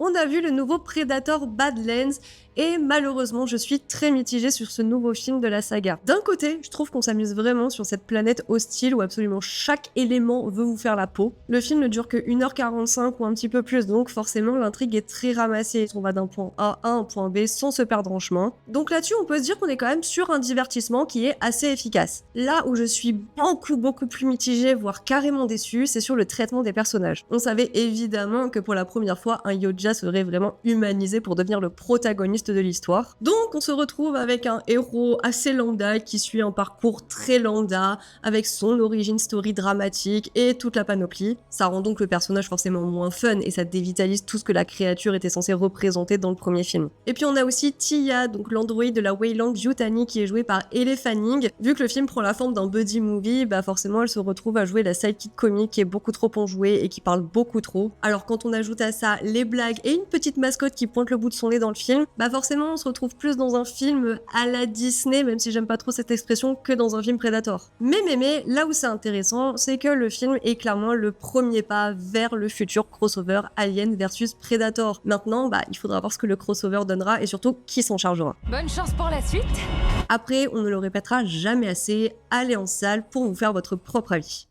on a vu le nouveau Predator Badlands et malheureusement, je suis très mitigée sur ce nouveau film de la saga. D'un côté, je trouve qu'on s'amuse vraiment sur cette planète hostile où absolument chaque élément veut vous faire la peau. Le film ne dure que 1h45 ou un petit peu plus, donc forcément l'intrigue est très ramassée. On va d'un point A à un point B sans se perdre en chemin. Donc là-dessus, on peut se dire qu'on est quand même sur un divertissement qui est assez efficace. Là où je suis beaucoup plus mitigée, voire carrément déçue, c'est sur le traitement des personnages. On savait évidemment que pour la première fois, un Yojah serait vraiment humanisé pour devenir le protagoniste de l'histoire. Donc on se retrouve avec un héros assez lambda qui suit un parcours très lambda avec son origin story dramatique et toute la panoplie. Ça rend donc le personnage forcément moins fun et ça dévitalise tout ce que la créature était censée représenter dans le premier film. Et puis on a aussi Tia, donc l'androïde de la Weyland Yutani qui est jouée par Elle Fanning. Vu que le film prend la forme d'un buddy movie, bah forcément elle se retrouve à jouer la sidekick comique qui est beaucoup trop enjouée et qui parle beaucoup trop. Alors quand on ajoute à ça les blagues et une petite mascotte qui pointe le bout de son nez dans le film, bah forcément on se retrouve plus dans un film à la Disney, même si j'aime pas trop cette expression, que dans un film Predator. Mais là où c'est intéressant, c'est que le film est clairement le premier pas vers le futur crossover Alien versus Predator. Maintenant, bah il faudra voir ce que le crossover donnera et surtout qui s'en chargera. Bonne chance pour la suite. Après, on ne le répétera jamais assez, allez en salle pour vous faire votre propre avis.